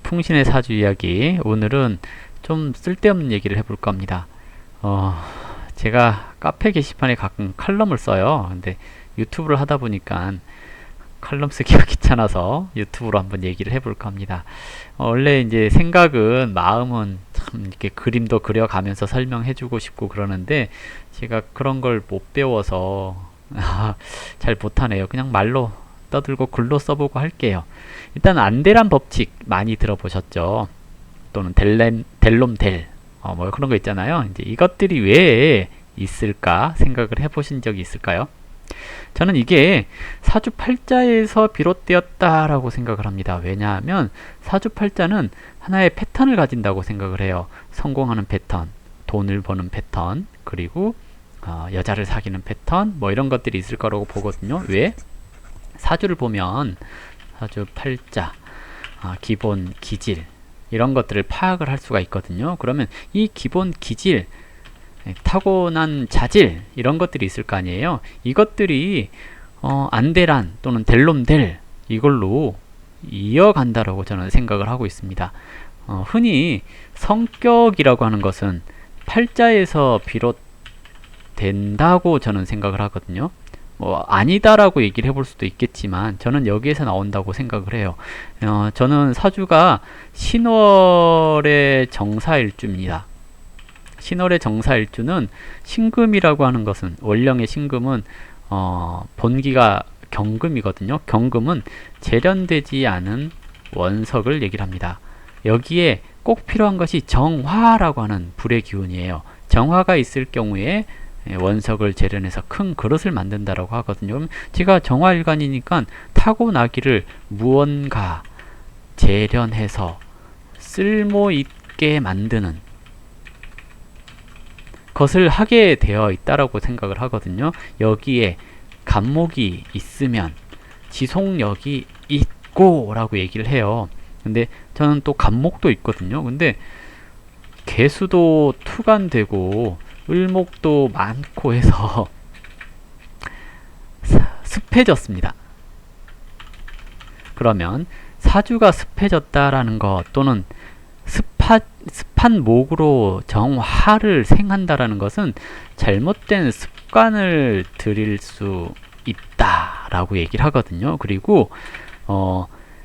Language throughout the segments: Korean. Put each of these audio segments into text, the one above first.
한국통신의 사주 이야기. 오늘은 좀 쓸데없는 얘기를 해볼까 합니다. 제가 카페 게시판에 가끔 칼럼을 써요. 근데 유튜브를 하다 보니까 칼럼 쓰기가 귀찮아서 유튜브로 한번 얘기를 해볼까 합니다. 원래 이제 생각은, 마음은 참 이렇게 그림도 그려가면서 설명해주고 싶고 그러는데 제가 그런 걸 못 배워서 잘 못하네요. 그냥 말로 떠들고 글로 써보고 할게요. 일단 안데란 법칙 많이 들어보셨죠? 또는 델롬델 뭐 그런 거 있잖아요. 이제 이것들이 왜 있을까 생각을 해보신 적이 있을까요? 저는 이게 사주팔자에서 비롯되었다라고 생각을 합니다. 왜냐하면 사주팔자는 하나의 패턴을 가진다고 생각을 해요. 성공하는 패턴, 돈을 버는 패턴, 그리고 여자를 사귀는 패턴, 뭐 이런 것들이 있을 거라고 보거든요. 왜? 사주를 보면 사주팔자, 기본 기질 이런 것들을 파악을 할 수가 있거든요. 그러면 이 기본 기질, 타고난 자질 이런 것들이 있을 거 아니에요. 이것들이 안데란 또는 델롬델 이걸로 이어간다라고 저는 생각을 하고 있습니다. 흔히 성격이라고 하는 것은 팔자에서 비롯된다고 저는 생각을 하거든요. 뭐 아니다라고 얘기를 해볼 수도 있겠지만 저는 여기에서 나온다고 생각을 해요. 저는 사주가 신월의 정사일주입니다. 신월의 정사일주는 신금이라고 하는 것은, 원령의 신금은 본기가 경금이거든요. 경금은 재련되지 않은 원석을 얘기를 합니다. 여기에 꼭 필요한 것이 정화라고 하는 불의 기운이에요. 정화가 있을 경우에 원석을 재련해서 큰 그릇을 만든다라고 하거든요. 그럼 제가 정화일간이니까 타고나기를 무언가 재련해서 쓸모있게 만드는 것을 하게 되어 있다라고 생각을 하거든요. 여기에 간목이 있으면 지속력이 있고 라고 얘기를 해요. 근데 저는 또 간목도 있거든요. 근데 개수도 투간되고 을목도 많고 해서 습해졌습니다. 그러면 사주가 습해졌다라는 것, 또는 습한 목으로 정화를 생한다라는 것은 잘못된 습관을 들일 수 있다라고 얘기를 하거든요. 그리고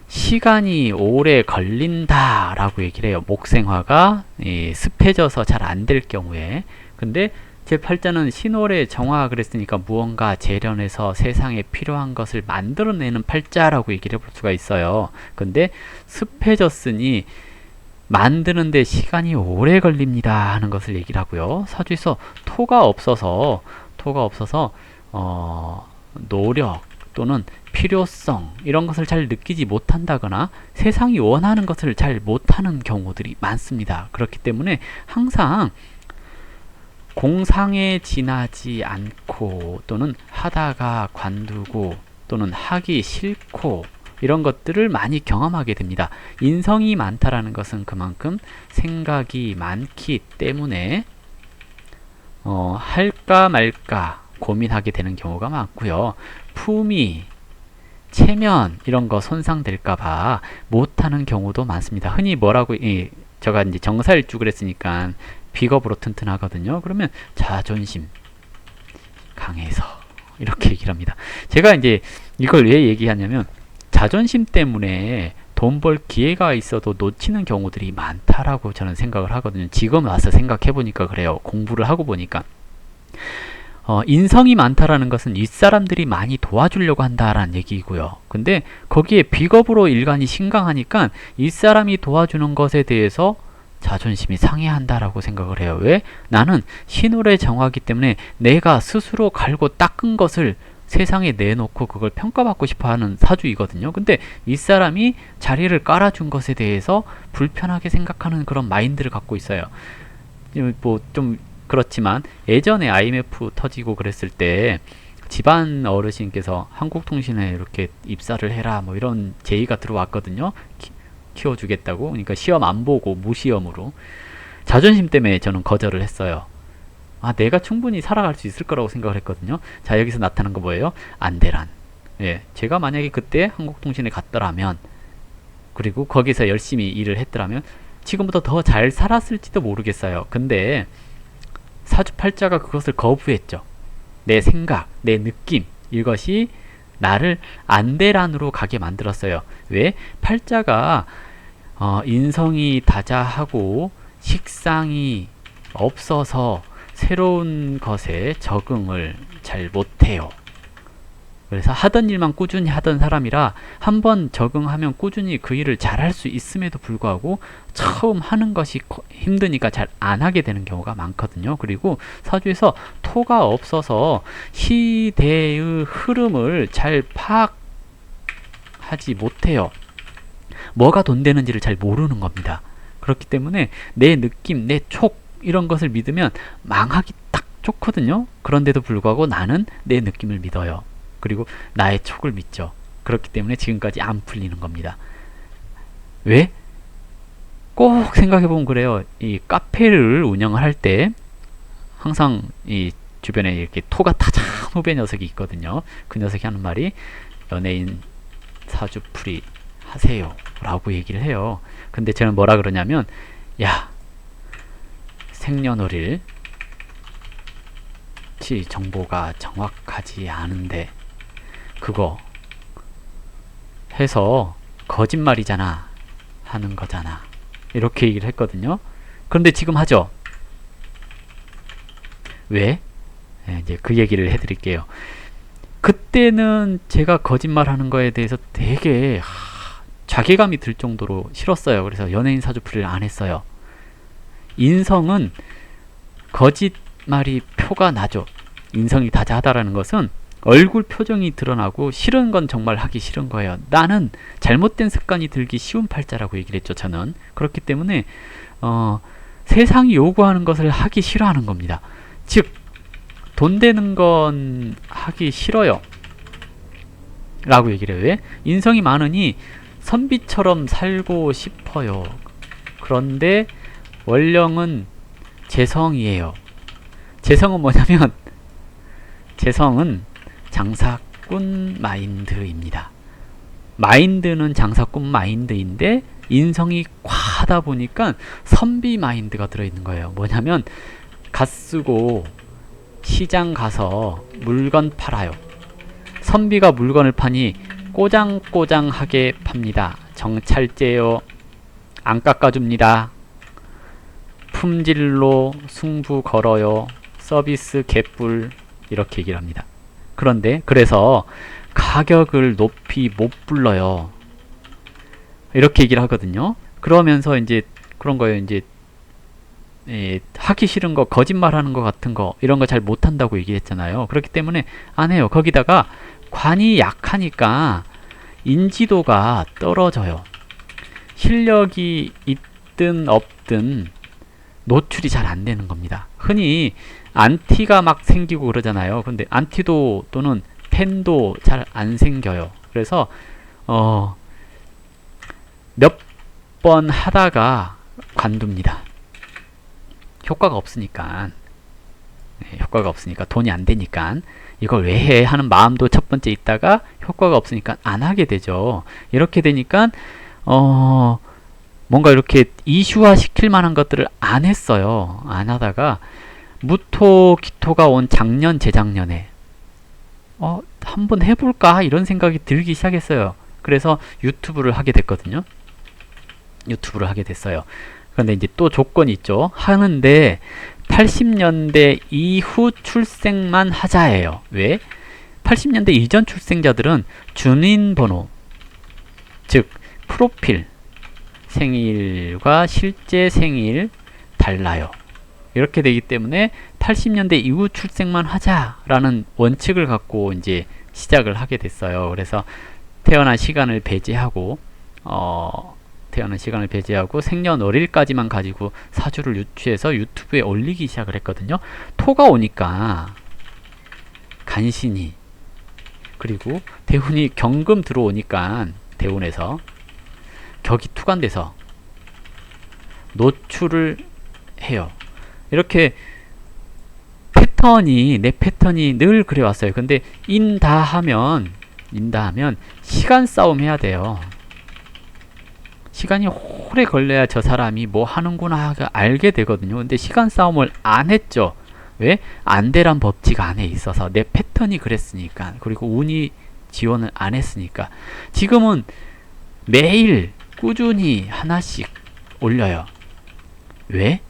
시간이 오래 걸린다라고 얘기를 해요. 목생화가 습해져서 잘 안 될 경우에. 근데 제 팔자는 신월의 정화 그랬으니까 무언가 재련해서 세상에 필요한 것을 만들어내는 팔자라고 얘기를 해볼 수가 있어요. 근데 습해졌으니 만드는데 시간이 오래 걸립니다 하는 것을 얘기를 하고요. 사주에서 토가 없어서 노력 또는 필요성 이런 것을 잘 느끼지 못한다거나 세상이 원하는 것을 잘 못하는 경우들이 많습니다. 그렇기 때문에 항상 공상에 지나지 않고, 또는 하다가 관두고, 또는 하기 싫고 이런 것들을 많이 경험하게 됩니다. 인성이 많다라는 것은 그만큼 생각이 많기 때문에 할까 말까 고민하게 되는 경우가 많고요. 품위, 체면 이런 거 손상될까봐 못하는 경우도 많습니다. 흔히 뭐라고, 제가 이제 정사일주 그랬으니까 비겁으로 튼튼하거든요. 그러면 자존심 강해서 이렇게 얘기를 합니다. 제가 이제 이걸 왜 얘기하냐면 자존심 때문에 돈 벌 기회가 있어도 놓치는 경우들이 많다라고 저는 생각을 하거든요. 지금 와서 생각해 보니까 그래요. 공부를 하고 보니까 인성이 많다라는 것은 윗사람들이 많이 도와주려고 한다라는 얘기고요. 근데 거기에 비겁으로 일간이 신강하니까 윗사람이 도와주는 것에 대해서 자존심이 상해한다라고 생각을 해요. 왜? 나는 신월의 정화기 때문에 내가 스스로 갈고 닦은 것을 세상에 내놓고 그걸 평가받고 싶어하는 사주이거든요. 근데 윗사람이 자리를 깔아준 것에 대해서 불편하게 생각하는 그런 마인드를 갖고 있어요. 뭐 좀 그렇지만 예전에 IMF 터지고 그랬을 때 집안 어르신께서 한국통신에 이렇게 입사를 해라 뭐 이런 제의가 들어왔거든요. 키워주겠다고. 그러니까 시험 안 보고 무시험으로. 자존심 때문에 저는 거절을 했어요. 내가 충분히 살아갈 수 있을 거라고 생각을 했거든요. 자, 여기서 나타난 거 뭐예요? 안데란. 예, 제가 만약에 그때 한국통신에 갔더라면 그리고 거기서 열심히 일을 했더라면 지금보다 더 잘 살았을지도 모르겠어요. 근데 사주팔자가 그것을 거부했죠. 내 생각, 내 느낌, 이것이 나를 안대란으로 가게 만들었어요. 왜? 팔자가 인성이 다자하고 식상이 없어서 새로운 것에 적응을 잘 못해요. 그래서 하던 일만 꾸준히 하던 사람이라 한번 적응하면 꾸준히 그 일을 잘할 수 있음에도 불구하고 처음 하는 것이 힘드니까 잘 안 하게 되는 경우가 많거든요. 그리고 사주에서 토가 없어서 시대의 흐름을 잘 파악하지 못해요. 뭐가 돈 되는지를 잘 모르는 겁니다. 그렇기 때문에 내 느낌, 내 촉 이런 것을 믿으면 망하기 딱 좋거든요. 그런데도 불구하고 나는 내 느낌을 믿어요. 그리고 나의 촉을 믿죠. 그렇기 때문에 지금까지 안 풀리는 겁니다. 왜? 꼭 생각해보면 그래요. 이 카페를 운영을 할 때 항상 이 주변에 이렇게 토가 타잔 후배 녀석이 있거든요. 그 녀석이 하는 말이 연예인 사주풀이 하세요 라고 얘기를 해요. 근데 저는 뭐라 그러냐면, 야, 생년월일 정보가 정확하지 않은데 그거 해서 거짓말이잖아 하는 거잖아, 이렇게 얘기를 했거든요. 그런데 지금 하죠. 왜? 네, 이제 그 얘기를 해드릴게요. 그때는 제가 거짓말 하는 거에 대해서 되게 자괴감이 들 정도로 싫었어요. 그래서 연예인 사주풀이를 안 했어요. 인성은 거짓말이 표가 나죠. 인성이 다자하다라는 것은 얼굴 표정이 드러나고 싫은 건 정말 하기 싫은 거예요. 나는 잘못된 습관이 들기 쉬운 팔자라고 얘기를 했죠. 저는 그렇기 때문에 세상이 요구하는 것을 하기 싫어하는 겁니다. 즉 돈 되는 건 하기 싫어요 라고 얘기를 해요. 왜? 인성이 많으니 선비처럼 살고 싶어요. 그런데 원령은 재성이에요. 재성은 뭐냐면, 재성은 장사꾼 마인드입니다. 마인드는 장사꾼 마인드인데 인성이 과하다 보니까 선비 마인드가 들어있는 거예요. 뭐냐면 갓 쓰고 시장 가서 물건 팔아요. 선비가 물건을 파니 꼬장꼬장하게 팝니다. 정찰제요, 안 깎아줍니다. 품질로 승부 걸어요. 서비스 개뿔, 이렇게 얘기를 합니다. 그런데 그래서 가격을 높이 못 불러요. 이렇게 얘기를 하거든요. 그러면서 이제 그런 거예요. 이제 하기 싫은 거, 거짓말 하는 거 같은 거, 이런 거 잘 못한다고 얘기했잖아요. 그렇기 때문에 안 해요. 거기다가 관이 약하니까 인지도가 떨어져요. 실력이 있든 없든 노출이 잘 안 되는 겁니다. 흔히 안티가 막 생기고 그러잖아요. 근데 안티도 또는 팬도 잘 안 생겨요. 그래서 몇 번 하다가 관둡니다. 효과가 없으니까. 효과가 없으니까, 돈이 안 되니까 이걸 왜 해 하는 마음도 첫 번째 있다가 효과가 없으니까 안 하게 되죠. 이렇게 되니까 뭔가 이렇게 이슈화 시킬 만한 것들을 안 했어요. 안 하다가 무토 기토가 온 작년 재작년에 한번 해볼까 이런 생각이 들기 시작했어요. 그래서 유튜브를 하게 됐거든요. 유튜브를 하게 됐어요. 그런데 이제 또 조건이 있죠. 하는데 80년대 이후 출생만 하자예요. 왜? 80년대 이전 출생자들은 준인번호, 즉 프로필 생일과 실제 생일 달라요. 이렇게 되기 때문에 80년대 이후 출생만 하자라는 원칙을 갖고 이제 시작을 하게 됐어요. 그래서 태어난 시간을 배제하고 생년월일까지만 가지고 사주를 유추해서 유튜브에 올리기 시작을 했거든요. 토가 오니까 간신히, 그리고 대운이 경금 들어오니까 대운에서 격이 투관돼서 노출을 해요. 이렇게 내 패턴이 늘 그래왔어요. 근데 인다하면 시간 싸움 해야 돼요. 시간이 오래 걸려야 저 사람이 뭐 하는구나 알게 되거든요. 근데 시간 싸움을 안 했죠. 왜? 안대란 법칙 안에 있어서 내 패턴이 그랬으니까, 그리고 운이 지원을 안 했으니까. 지금은 매일 꾸준히 하나씩 올려요. 왜?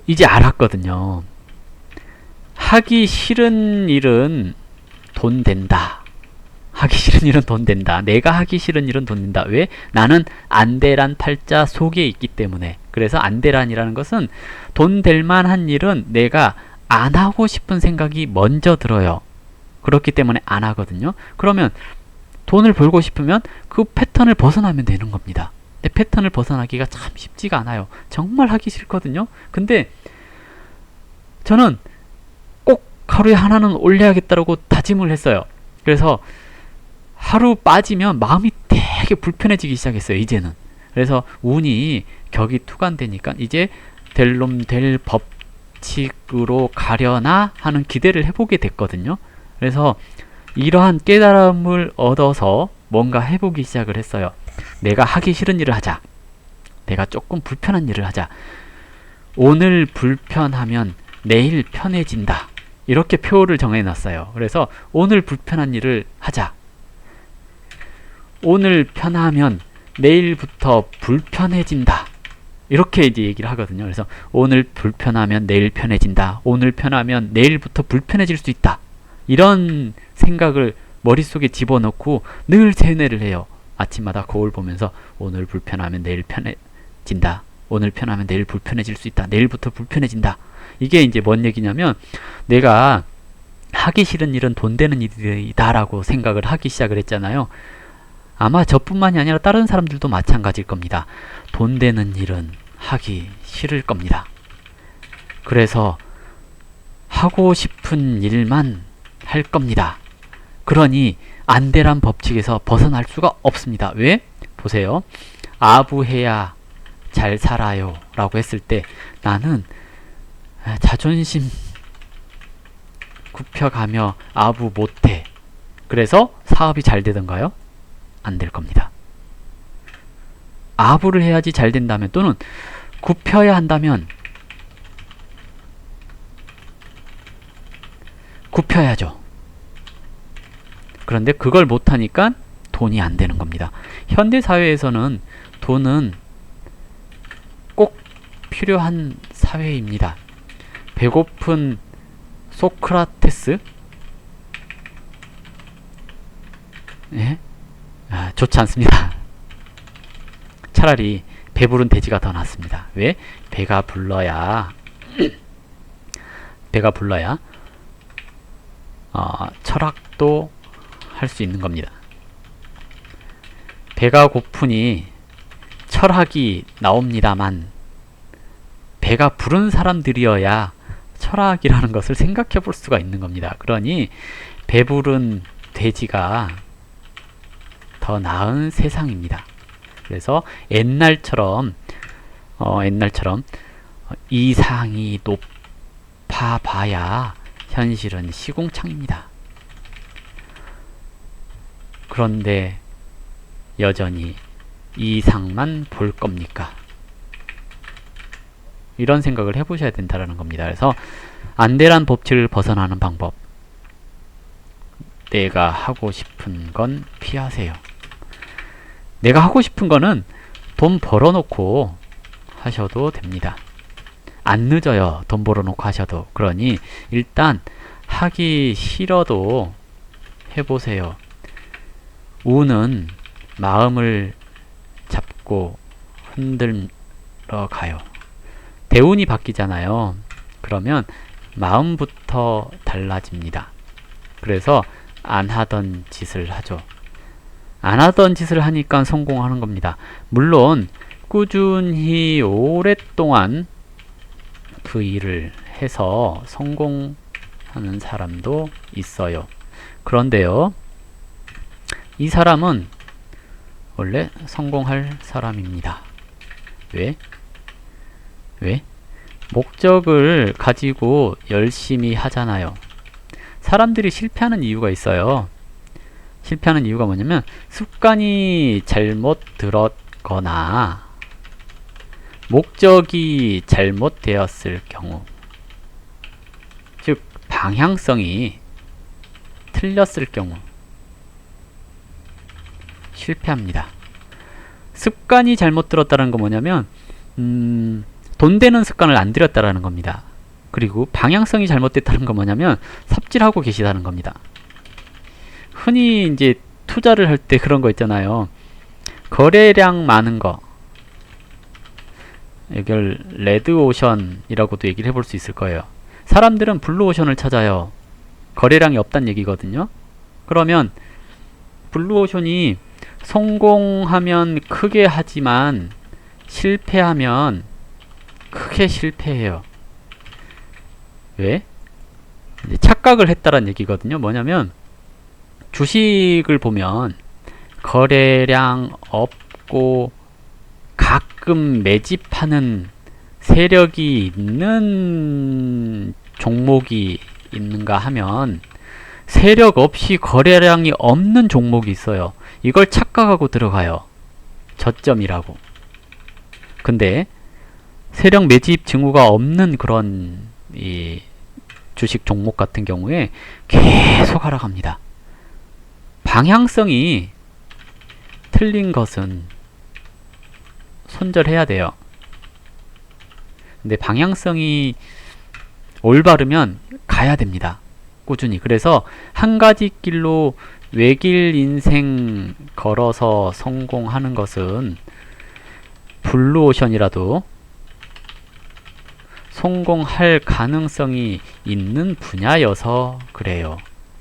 이제 알았거든요. 하기 싫은 일은 돈 된다. 하기 싫은 일은 돈 된다. 내가 하기 싫은 일은 돈 된다. 왜? 나는 안대란 팔자 속에 있기 때문에. 그래서 안대란이라는 것은 돈 될 만한 일은 내가 안 하고 싶은 생각이 먼저 들어요. 그렇기 때문에 안 하거든요. 그러면 돈을 벌고 싶으면 그 패턴을 벗어나면 되는 겁니다. 근데 패턴을 벗어나기가 참 쉽지가 않아요. 정말 하기 싫거든요. 근데 저는 꼭 하루에 하나는 올려야겠다고 다짐을 했어요. 그래서 하루 빠지면 마음이 되게 불편해지기 시작했어요. 이제는. 그래서 운이 격이 투간되니까 이제 될 놈 될 법칙으로 가려나 하는 기대를 해보게 됐거든요. 그래서 이러한 깨달음을 얻어서 뭔가 해보기 시작을 했어요. 내가 하기 싫은 일을 하자. 내가 조금 불편한 일을 하자. 오늘 불편하면 내일 편해진다. 이렇게 표를 정해놨어요. 그래서 오늘 불편한 일을 하자. 오늘 편하면 내일부터 불편해진다. 이렇게 이제 얘기를 하거든요. 그래서 오늘 불편하면 내일 편해진다. 오늘 편하면 내일부터 불편해질 수 있다. 이런 생각을 머릿속에 집어넣고 늘 세뇌를 해요. 아침마다 거울 보면서 오늘 불편하면 내일 편해진다. 오늘 편하면 내일 불편해질 수 있다. 내일부터 불편해진다. 이게 이제 뭔 얘기냐면 내가 하기 싫은 일은 돈 되는 일이다 라고 생각을 하기 시작을 했잖아요. 아마 저뿐만이 아니라 다른 사람들도 마찬가지일 겁니다. 돈 되는 일은 하기 싫을 겁니다. 그래서 하고 싶은 일만 할 겁니다. 그러니 안대란 법칙에서 벗어날 수가 없습니다. 왜? 보세요. 아부해야 잘 살아요 라고 했을 때 나는 자존심 굽혀가며 아부 못해. 그래서 사업이 잘 되던가요? 안 될 겁니다. 아부를 해야지 잘 된다면, 또는 굽혀야 한다면 굽혀야죠. 그런데 그걸 못하니까 돈이 안 되는 겁니다. 현대사회에서는 돈은 꼭 필요한 사회입니다. 배고픈 소크라테스? 예? 좋지 않습니다. 차라리 배부른 돼지가 더 낫습니다. 왜? 배가 불러야 철학도 할 수 있는 겁니다. 배가 고프니 철학이 나옵니다만 배가 부른 사람들이어야 철학이라는 것을 생각해 볼 수가 있는 겁니다. 그러니 배부른 돼지가 더 나은 세상입니다. 그래서 옛날처럼 이상이 높아봐야 현실은 시궁창입니다. 그런데 여전히 이상만 볼 겁니까? 이런 생각을 해보셔야 된다는 겁니다. 그래서 안대란 법칙을 벗어나는 방법, 내가 하고 싶은 건 피하세요. 내가 하고 싶은 거는 돈 벌어놓고 하셔도 됩니다. 안 늦어요. 돈 벌어놓고 하셔도. 그러니 일단 하기 싫어도 해보세요. 운은 마음을 잡고 흔들어 가요. 대운이 바뀌잖아요. 그러면 마음부터 달라집니다. 그래서 안 하던 짓을 하죠. 안 하던 짓을 하니까 성공하는 겁니다. 물론 꾸준히 오랫동안 그 일을 해서 성공하는 사람도 있어요. 그런데요, 이 사람은 원래 성공할 사람입니다. 왜? 목적을 가지고 열심히 하잖아요. 사람들이 실패하는 이유가 있어요. 실패하는 이유가 뭐냐면 습관이 잘못 들었거나 목적이 잘못되었을 경우, 즉 방향성이 틀렸을 경우 실패합니다. 습관이 잘못 들었다는 건 뭐냐면 돈 되는 습관을 안 들였다라는 겁니다. 그리고 방향성이 잘못됐다는 건 뭐냐면 삽질하고 계시다는 겁니다. 흔히 이제 투자를 할 때 그런 거 있잖아요. 거래량 많은 거, 이걸 레드오션이라고도 얘기를 해볼 수 있을 거예요. 사람들은 블루오션을 찾아요. 거래량이 없다는 얘기거든요. 그러면 블루오션이 성공하면 크게 하지만 실패하면 크게 실패해요. 왜? 이제 착각을 했다는 얘기거든요. 뭐냐면 주식을 보면 거래량 없고 가끔 매집하는 세력이 있는 종목이 있는가 하면 세력 없이 거래량이 없는 종목이 있어요. 이걸 착각하고 들어가요. 저점이라고. 근데 세력 매집 징후가 없는 그런 이 주식 종목 같은 경우에 계속 하락합니다. 방향성이 틀린 것은 손절해야 돼요. 근데 방향성이 올바르면 가야 됩니다. 꾸준히. 그래서 한 가지 길로 외길 인생 걸어서 성공하는 것은 블루오션이라도 성공할 가능성이 있는 분야여서 그래요.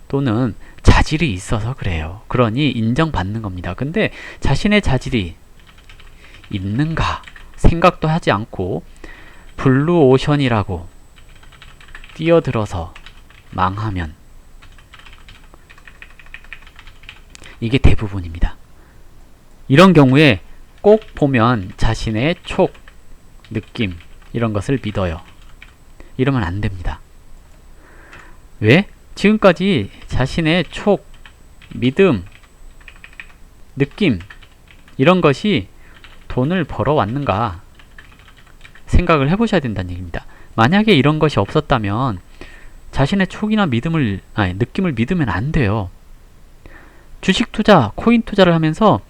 또는 자질이 있어서 그래요. 그러니 인정받는 겁니다. 근데 자신의 자질이 있는가 생각도 하지 않고 블루오션이라고 뛰어들어서 망하면 이게 대부분입니다. 이런 경우에 꼭 보면 자신의 촉, 느낌 이런 것을 믿어요. 이러면 안 됩니다. 왜? 지금까지 자신의 촉, 믿음, 느낌 이런 것이 돈을 벌어왔는가 생각을 해보셔야 된다는 얘기입니다. 만약에 이런 것이 없었다면 자신의 촉이나 느낌을 믿으면 안 돼요. 주식 투자, 코인 투자를 하면서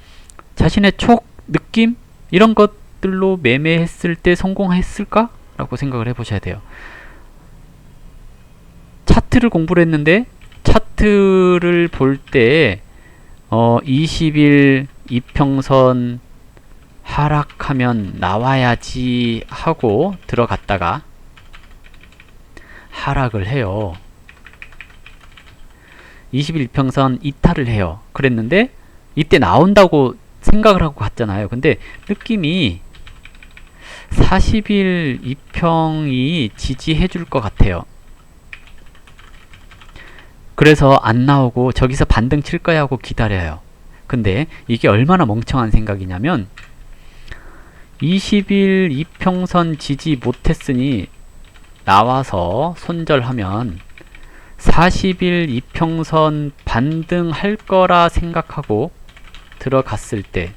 자신의 촉, 느낌 이런 것들로 매매했을 때 성공했을까? 라고 생각을 해보셔야 돼요. 차트를 공부를 했는데 차트를 볼 때 20일 이평선 하락하면 나와야지 하고 들어갔다가 하락을 해요. 20일 이평선 이탈을 해요. 그랬는데 이때 나온다고 생각을 하고 갔잖아요. 근데 느낌이 40일 이평이 지지해 줄 것 같아요. 그래서 안 나오고 저기서 반등 칠 거야 하고 기다려요. 근데 이게 얼마나 멍청한 생각이냐면 20일 이평선 지지 못했으니 나와서 손절하면 40일 이평선 반등할 거라 생각하고 들어갔을 때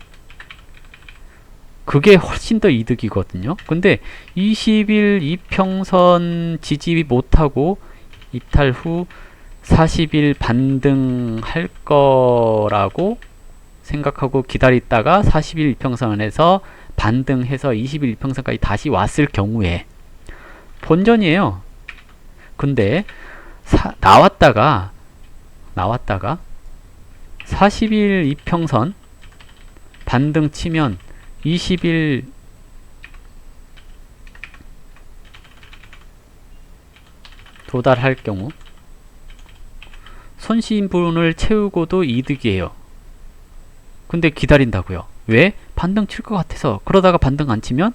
그게 훨씬 더 이득이거든요. 근데 20일 이평선 지지 못하고 이탈 후 40일 반등할 거라고 생각하고 기다리다가 40일 이평선에서 반등해서 20일 이평선까지 다시 왔을 경우에 본전이에요. 근데 나왔다가 40일 이평선 반등 치면 20일 도달할 경우 손실분을 채우고도 이득이에요. 근데 기다린다고요. 왜? 반등 칠 것 같아서. 그러다가 반등 안 치면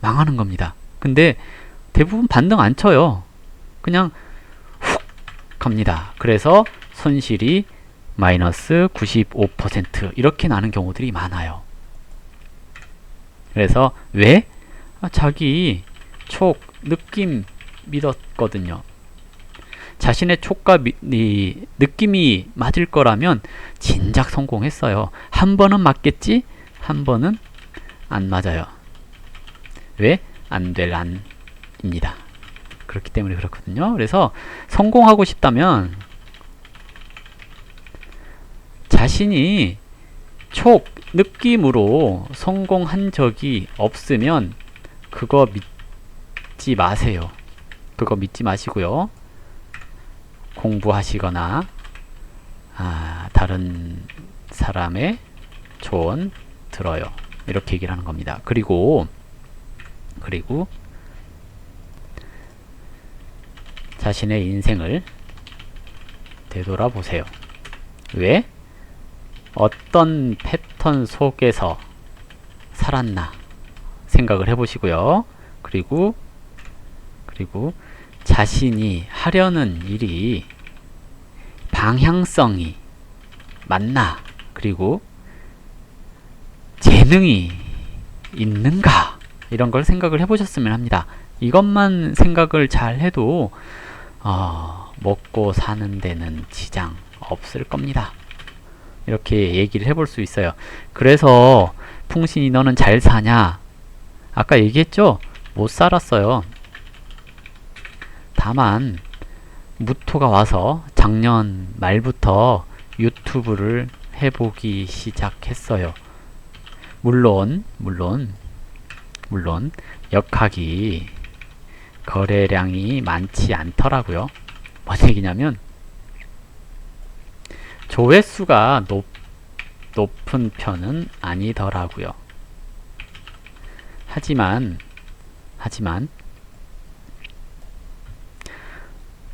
망하는 겁니다. 근데 대부분 반등 안 쳐요. 그냥 훅 갑니다. 그래서 손실이 마이너스 95% 이렇게 나는 경우들이 많아요. 그래서 왜? 자기 촉, 느낌 믿었거든요. 자신의 촉과 느낌이 맞을 거라면 진작 성공했어요. 한 번은 맞겠지? 한 번은 안 맞아요. 왜? 안 될 안입니다. 그렇기 때문에 그렇거든요. 그래서 성공하고 싶다면 자신이 느낌으로 성공한 적이 없으면 그거 믿지 마세요. 그거 믿지 마시고요. 공부하시거나 다른 사람의 조언 들어요. 이렇게 얘기를 하는 겁니다. 그리고 자신의 인생을 되돌아보세요. 왜? 어떤 패턴 속에서 살았나 생각을 해보시고요. 그리고 자신이 하려는 일이 방향성이 맞나, 그리고 재능이 있는가, 이런 걸 생각을 해보셨으면 합니다. 이것만 생각을 잘 해도 먹고 사는 데는 지장 없을 겁니다. 이렇게 얘기를 해볼 수 있어요. 그래서 풍신이 너는 잘 사냐? 아까 얘기했죠? 못 살았어요. 다만 무토가 와서 작년 말부터 유튜브를 해보기 시작했어요. 물론 역학이 거래량이 많지 않더라고요. 뭔 얘기냐면 조회수가 높은 편은 아니더라고요. 하지만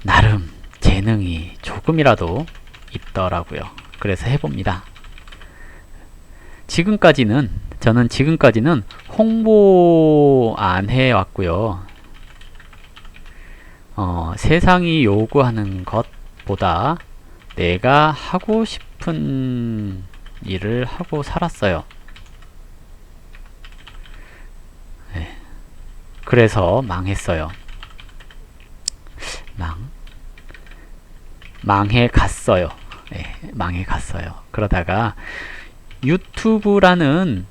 나름 재능이 조금이라도 있더라고요. 그래서 해봅니다. 저는 지금까지는 홍보 안 해왔고요. 세상이 요구하는 것보다 내가 하고 싶은 일을 하고 살았어요. 네. 그래서 망했어요. 망해갔어요. 네, 망해갔어요. 그러다가 유튜브라는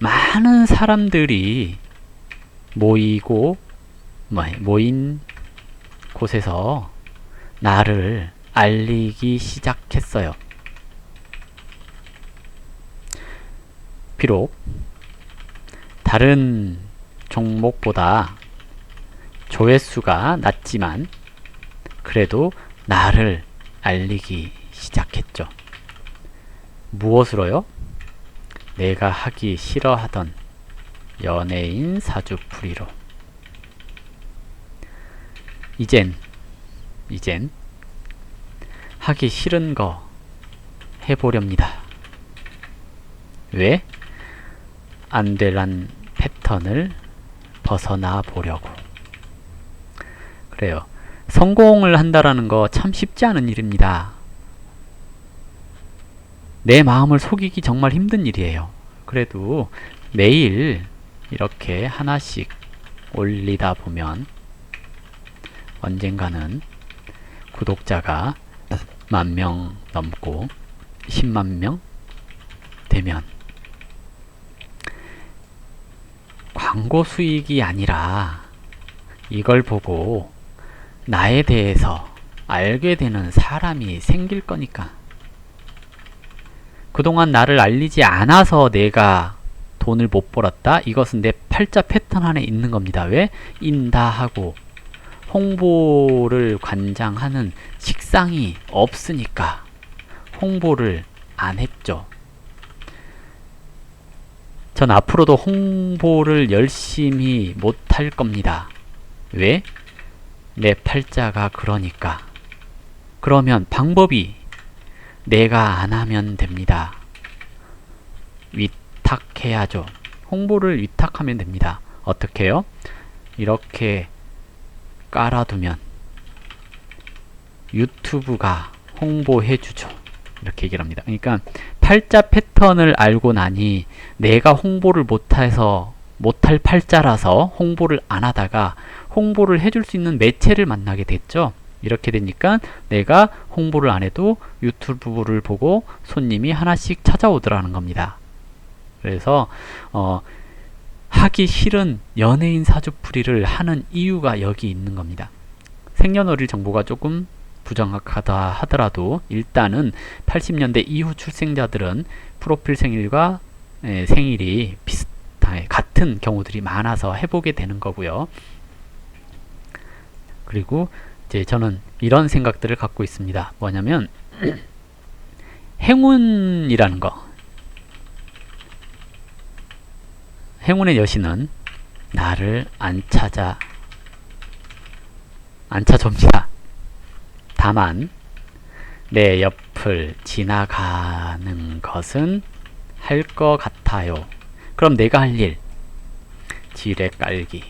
많은 사람들이 모인 곳에서 나를 알리기 시작했어요. 비록 다른 종목보다 조회수가 낮지만 그래도 나를 알리기 시작했죠. 무엇으로요? 내가 하기 싫어하던 연예인 사주풀이로. 이젠 하기 싫은 거 해보렵니다. 왜? 안 될란 패턴을 벗어나 보려고. 그래요. 성공을 한다라는 거 참 쉽지 않은 일입니다. 내 마음을 속이기 정말 힘든 일이에요. 그래도 매일 이렇게 하나씩 올리다 보면 언젠가는 구독자가 10,000명 넘고 10만 명 되면 광고 수익이 아니라 이걸 보고 나에 대해서 알게 되는 사람이 생길 거니까. 그동안 나를 알리지 않아서 내가 돈을 못 벌었다? 이것은 내 팔자 패턴 안에 있는 겁니다. 왜? 인다하고 홍보를 관장하는 식상이 없으니까 홍보를 안 했죠. 전 앞으로도 홍보를 열심히 못할 겁니다. 왜? 내 팔자가 그러니까. 그러면 방법이 내가 안 하면 됩니다. 위탁해야죠. 홍보를 위탁하면 됩니다. 어떻게 해요? 이렇게 깔아두면 유튜브가 홍보해주죠. 이렇게 얘기를 합니다. 그러니까 팔자 패턴을 알고 나니 내가 홍보를 못해서 못할 팔자라서 홍보를 안 하다가 홍보를 해줄 수 있는 매체를 만나게 됐죠. 이렇게 되니까 내가 홍보를 안 해도 유튜브를 보고 손님이 하나씩 찾아오더라는 겁니다. 그래서 하기 싫은 연예인 사주풀이를 하는 이유가 여기 있는 겁니다. 생년월일 정보가 조금 부정확하다 하더라도 일단은 80년대 이후 출생자들은 프로필 생일과 생일이 같은 경우들이 많아서 해보게 되는 거고요. 그리고 이제 저는 이런 생각들을 갖고 있습니다. 뭐냐면 행운이라는 거, 행운의 여신은 나를 안 찾아옵니다. 다만 내 옆을 지나가는 것은 할 것 같아요. 그럼 내가 할 일, 지뢰 깔기.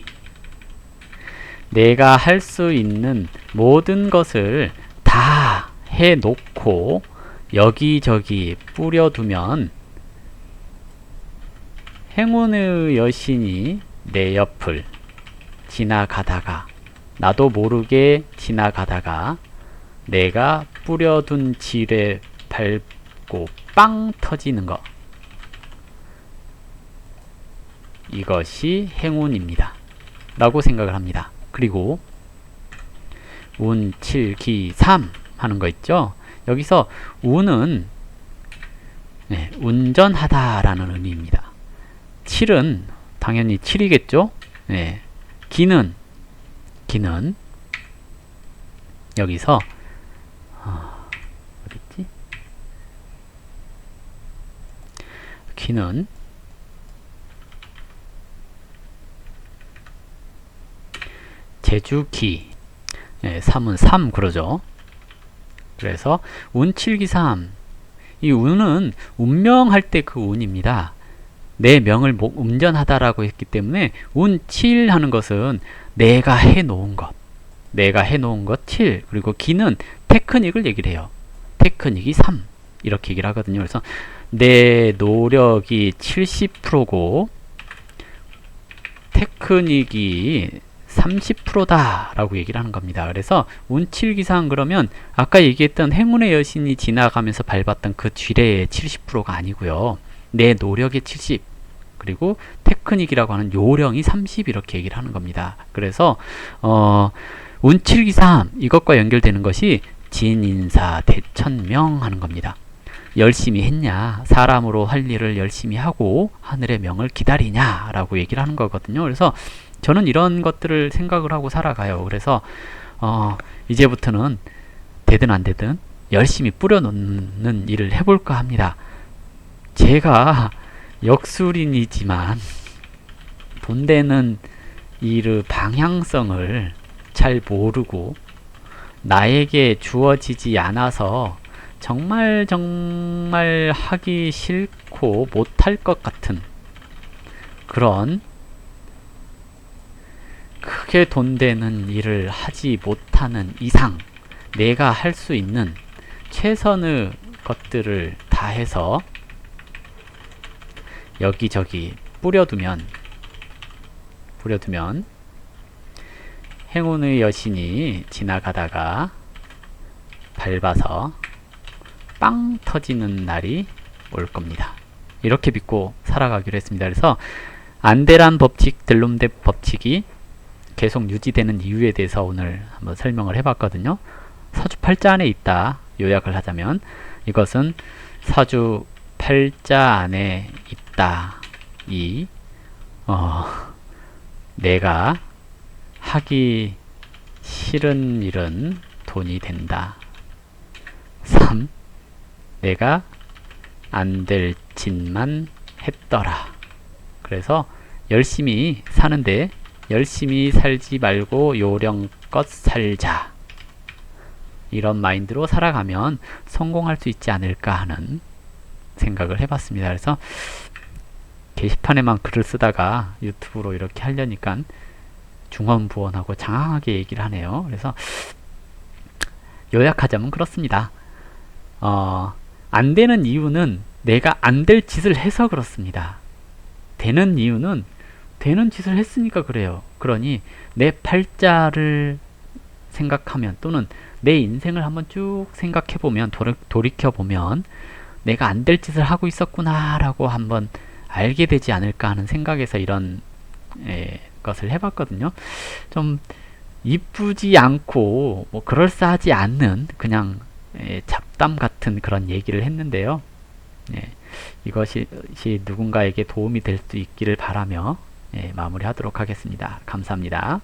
내가 할 수 있는 모든 것을 다 해놓고 여기저기 뿌려두면 행운의 여신이 내 옆을 지나가다가 나도 모르게 지나가다가 내가 뿌려둔 지뢰 밟고 빵 터지는 것, 이것이 행운입니다 라고 생각을 합니다. 그리고 운, 칠, 기, 삼 하는 거 있죠. 여기서 운은 운전하다 라는 의미입니다. 7은 당연히 7이겠죠. 기는 여기서 어딨지? 기는 제주기, 3은 3 그러죠. 그래서 운칠기삼, 이 운은 운명할 때 그 운입니다. 내 명을 운전하다라고 했기 때문에 운7 하는 것은 내가 해놓은 것, 7. 그리고 기는 테크닉을 얘기를 해요. 테크닉이 3 이렇게 얘기를 하거든요. 그래서 내 노력이 70%고 테크닉이 30%다 라고 얘기를 하는 겁니다. 그래서 운칠기상 그러면 아까 얘기했던 행운의 여신이 지나가면서 밟았던 그 쥐레의 70%가 아니고요. 내 노력의 70, 그리고 테크닉이라고 하는 요령이 30 이렇게 얘기를 하는 겁니다. 그래서 운칠기삼 이것과 연결되는 것이 진인사 대천명 하는 겁니다. 열심히 했냐, 사람으로 할 일을 열심히 하고 하늘의 명을 기다리냐 라고 얘기를 하는 거거든요. 그래서 저는 이런 것들을 생각을 하고 살아가요. 그래서 이제부터는 되든 안 되든 열심히 뿌려놓는 일을 해볼까 합니다. 제가 역술인이지만 돈 되는 일의 방향성을 잘 모르고 나에게 주어지지 않아서 정말 하기 싫고 못할 것 같은 그런 크게 돈 되는 일을 하지 못하는 이상 내가 할 수 있는 최선의 것들을 다 해서 여기저기 뿌려두면 행운의 여신이 지나가다가 밟아서 빵 터지는 날이 올 겁니다. 이렇게 믿고 살아가기로 했습니다. 그래서 안대란 법칙, 들롬대 법칙이 계속 유지되는 이유에 대해서 오늘 한번 설명을 해봤거든요. 사주 팔자 안에 있다. 요약을 하자면 이것은 사주 팔자 안에 있다. 내가 하기 싫은 일은 돈이 된다. 3. 내가 안 될 짓만 했더라. 그래서 열심히 사는데 열심히 살지 말고 요령껏 살자. 이런 마인드로 살아가면 성공할 수 있지 않을까 하는 생각을 해봤습니다. 그래서 게시판에만 글을 쓰다가 유튜브로 이렇게 하려니까 중언부언하고 장황하게 얘기를 하네요. 그래서 요약하자면 그렇습니다. 안 되는 이유는 내가 안 될 짓을 해서 그렇습니다. 되는 이유는 되는 짓을 했으니까 그래요. 그러니 내 팔자를 생각하면 또는 내 인생을 한번 쭉 생각해보면 돌이켜보면 내가 안 될 짓을 하고 있었구나라고 한번 알게 되지 않을까 하는 생각에서 이런 것을 해봤거든요. 좀 이쁘지 않고 뭐 그럴싸하지 않는 그냥 잡담 같은 그런 얘기를 했는데요. 예, 이것이 누군가에게 도움이 될 수 있기를 바라며 마무리하도록 하겠습니다. 감사합니다.